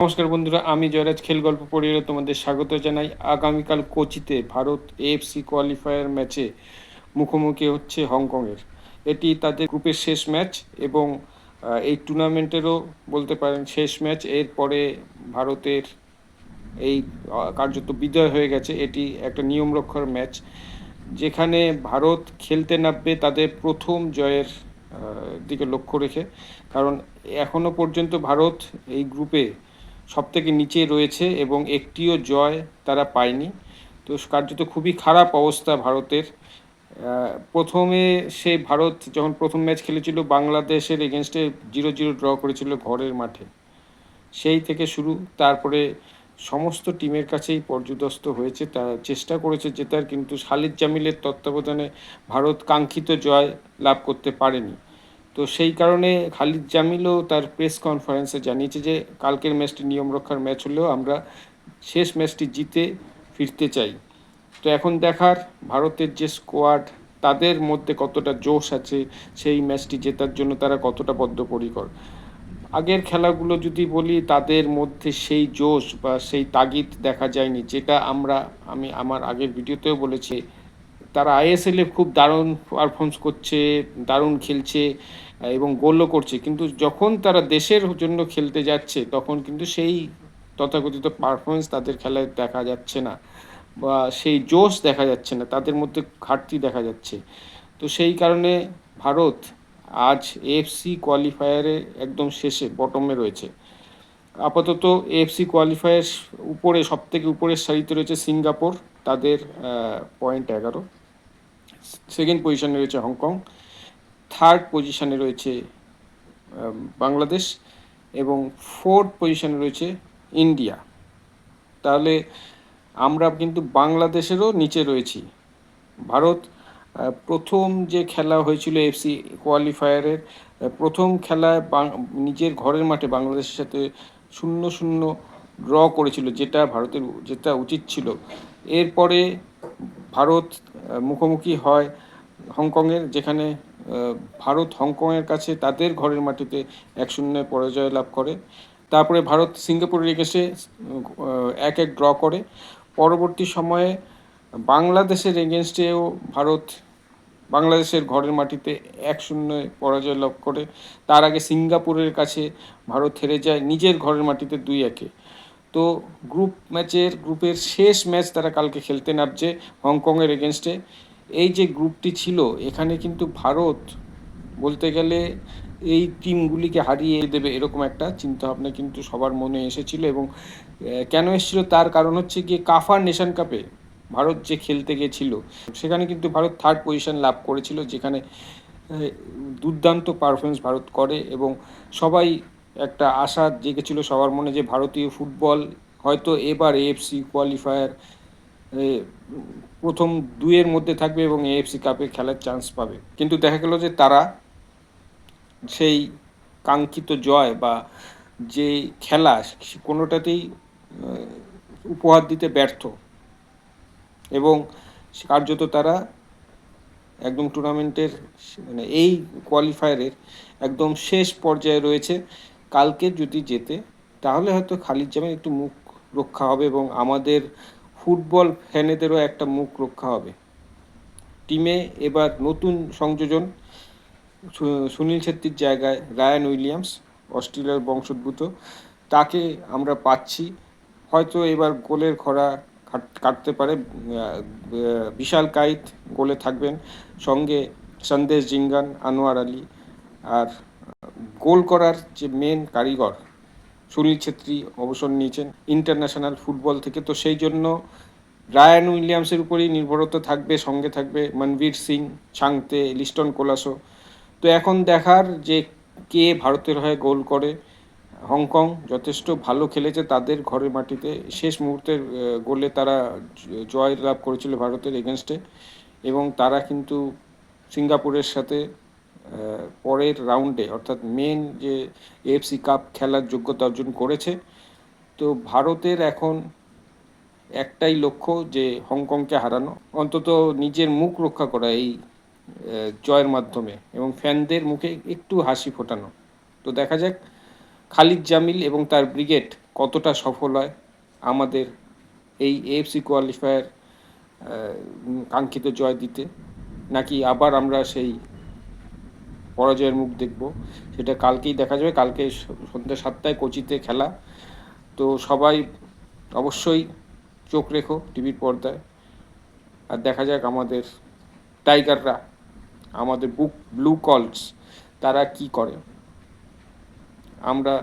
নমস্কার বন্ধুরা, আমি জয়রাজ খেল গল্প পড়িয়ে তোমাদের স্বাগত জানাই। আগামীকাল কোচিতে ভারত এএফসি কোয়ালিফায়ার ম্যাচে মুখোমুখি হচ্ছে হংকংয়ের। এটি তাদের গ্রুপের শেষ ম্যাচ এবং এই টুর্নামেন্টেরও বলতে পারেন শেষ ম্যাচ। এরপরে ভারতের এই কার্যত বিজয় হয়ে গেছে। এটি একটা নিয়ম রক্ষার ম্যাচ, যেখানে ভারত খেলতে নামবে তাদের প্রথম জয়ের দিকে লক্ষ্য রেখে। কারণ এখনো পর্যন্ত ভারত এই গ্রুপে সবথেকে নিচে রয়েছে এবং একটিও জয় তারা পায়নি। তো কার্যত খুবই খারাপ অবস্থা ভারতের। প্রথমে সে ভারত যখন প্রথম ম্যাচ খেলেছিল বাংলাদেশের এগেনস্টে 0-0 ড্র করেছিল ঘরের মাঠে, সেই থেকে শুরু। তারপরে সমস্ত টিমের কাছেই পর্যুদস্ত হয়েছে, তারা চেষ্টা করেছে জেতার, কিন্তু খালিদ জামিলের তত্ত্বাবধানে ভারত কাঙ্ক্ষিত জয় লাভ করতে পারেনি। তো সেই কারণে খালিদ জামিলও তার প্রেস কনফারেন্সে জানিয়েছে যে কালকের ম্যাচটি নিয়ম রক্ষার ম্যাচ হলেও আমরা শেষ ম্যাচটি জিতে ফিরতে চাই। তো এখন দেখার ভারতের যে স্কোয়াড তাদের মধ্যে কতটা জোশ আছে, সেই ম্যাচটি জেতার জন্য তারা কতটা বদ্ধপরিকর। আগের খেলাগুলো যদি বলি, তাদের মধ্যে সেই জোশ বা সেই তাগিদ দেখা যায়নি, যেটা আমি আমার আগের ভিডিওতেও বলেছি। তারা আইএসএলে খুব দারুণ পারফর্মস করছে, দারুণ খেলছে এবং গোলও করছে, কিন্তু যখন তারা দেশের জন্য খেলতে যাচ্ছে তখন কিন্তু সেই তথাকথিত পারফরমেন্স তাদের খেলায় দেখা যাচ্ছে না, বা সেই জোশ দেখা যাচ্ছে না, তাদের মধ্যে ঘাটতি দেখা যাচ্ছে। তো সেই কারণে ভারত আজ এএফসি কোয়ালিফায়ারে একদম শেষে বটমে রয়েছে। আপাতত এএফসি কোয়ালিফায়ার উপরে সবথেকে উপরের সারিতে রয়েছে সিঙ্গাপুর, তাদের .11। সেকেন্ড পজিশনে রয়েছে হংকং, থার্ড পজিশনে রয়েছে বাংলাদেশ এবং ফোর্থ পজিশনে রয়েছে ইন্ডিয়া। তাহলে আমরা কিন্তু বাংলাদেশেরও নিচে রয়েছি। ভারত প্রথম যে খেলা হয়েছিল এফসি কোয়ালিফায়ারের প্রথম খেলায় নিজের ঘরের মাঠে বাংলাদেশের সাথে 0-0 ড্র করেছিল, যেটা ভারতের যেটা উচিত ছিল। এরপরে ভারত মুখোমুখি হয় হংকংয়ের, যেখানে ভারত হংকংয়ের কাছে তাদের ঘরের মাটিতে 1-0 পরাজয় লাভ করে। তারপরে ভারত সিঙ্গাপুরের এগেন্সে 1-1 ড্র করে। পরবর্তী সময়ে বাংলাদেশের এগেনস্টেও ভারত বাংলাদেশের ঘরের মাটিতে 1-0 পরাজয় লাভ করে। তার আগে সিঙ্গাপুরের কাছে ভারত হেরে যায় নিজের ঘরের মাটিতে 2-1। তো গ্রুপের শেষ ম্যাচ তারা কালকে খেলতে নামছে হংকংয়ের এগেনস্টে। এই যে গ্রুপটি ছিল, এখানে কিন্তু ভারত বলতে গেলে এই টিমগুলিকে হারিয়ে দেবে এরকম একটা চিন্তাভাবনা কিন্তু সবার মনে এসেছিল। এবং কেন এসেছিল তার কারণ হচ্ছে গিয়ে কাফার নেশন কাপে ভারত যে খেলতে গিয়েছিল সেখানে কিন্তু ভারত থার্ড পজিশন লাভ করেছিল, যেখানে দুর্দান্ত পারফরমেন্স ভারত করে এবং সবাই একটা আশা জেগেছিল সবার মনে যে ভারতীয় ফুটবল হয়তো এবার এএফসি কোয়ালিফায়ার প্রথম দুইয়ের মধ্যে থাকবে এবং এএফসি কাপে খেলার চান্স পাবে। কিন্তু দেখা গেল যে তারা সেই কাঙ্ক্ষিত জয় বা যে খেলা কোনোটাতেই উপহার দিতে ব্যর্থ এবং কার্যত তারা একদম টুর্নামেন্টের মানে এই কোয়ালিফায়ারের একদম শেষ পর্যায়ে রয়েছে। কালকে যদি জেতে তাহলে হয়তো খালিদ জামিল একটু মুখ রক্ষা হবে এবং আমাদের ফুটবল ফ্যানেদেরও একটা মুখ রক্ষা হবে। টিমে এবার নতুন সংযোজন, সুনীল ছেত্রীর জায়গায় রায়ান উইলিয়ামস, অস্ট্রেলিয়ার বংশোদ্ভূত, তাকে আমরা পাচ্ছি। হয়তো এবার গোলের খরা কাটতে পারে। বিশাল কাইত গোলে থাকবেন, সঙ্গে সন্দেশ জিঙ্গান, আনোয়ার আলী। আর গোল করার যে মেন কারিগর সুনীল ছেত্রী অবসর নিয়েছেন ইন্টারন্যাশনাল ফুটবল থেকে, তো সেই জন্য রায়ান উইলিয়ামসের উপরেই নির্ভরতা থাকবে। সঙ্গে থাকবে মনবীর সিং, ছাংতে, লিস্টন কোলাসো। তো এখন দেখার যে কে ভারতের হয়ে গোল করে। হংকং যথেষ্ট ভালো খেলেছে তাদের ঘরের মাটিতে, শেষ মুহূর্তের গোলে তারা জয় লাভ করেছিল ভারতের এগেনস্টে এবং তারা কিন্তু সিঙ্গাপুরের সাথে পরের রাউন্ডে অর্থাৎ মেন যে এএফসি কাপ খেলার যোগ্যতা অর্জন করেছে। তো ভারতের এখন একটাই লক্ষ্য যে হংকংকে হারানো, অন্তত নিজের মুখ রক্ষা করা এই জয়ের মাধ্যমে এবং ফ্যানদের মুখে একটু হাসি ফোটানো। তো দেখা যাক খালিদ জামিল এবং তার ব্রিগেড কতটা সফল হয় আমাদের এই এএফসি কোয়ালিফায়ার কাঙ্ক্ষিত জয় দিতে, নাকি আবার আমরা সেই পরাজয়ের মুখ দেখব, সেটা কালকেই দেখা যাবে। কালকে সন্ধ্যা 7টায় কোচিতে খেলা, তো সবাই অবশ্যই চোখ রেখো টিভির পর্দায়, আর দেখা যাক আমাদের টাইগাররা, আমাদের ব্লু কলস, তারা কি করে। আমরা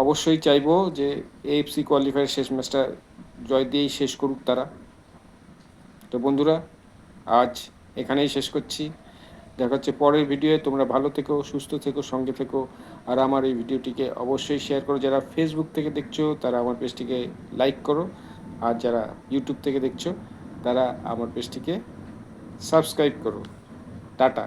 অবশ্যই চাইবো যে এএফসি কোয়ালিফায়ার শেষ ম্যাচটা জয় দিয়েই শেষ করুক তারা। তো বন্ধুরা, আজ এখানেই শেষ করছি। দেখা হচ্ছে পরের ভিডিওয়ে। তোমরা ভালো থেকো, সুস্থ থেকো, সঙ্গে থেকো, আর আমার এই ভিডিওটিকে অবশ্যই শেয়ার করো। যারা ফেসবুক থেকে দেখছো তারা আমার পেজটিকে লাইক করো, আর যারা ইউটিউব থেকে দেখছো তারা আমার পেজটিকে সাবস্ক্রাইব করো। টাটা।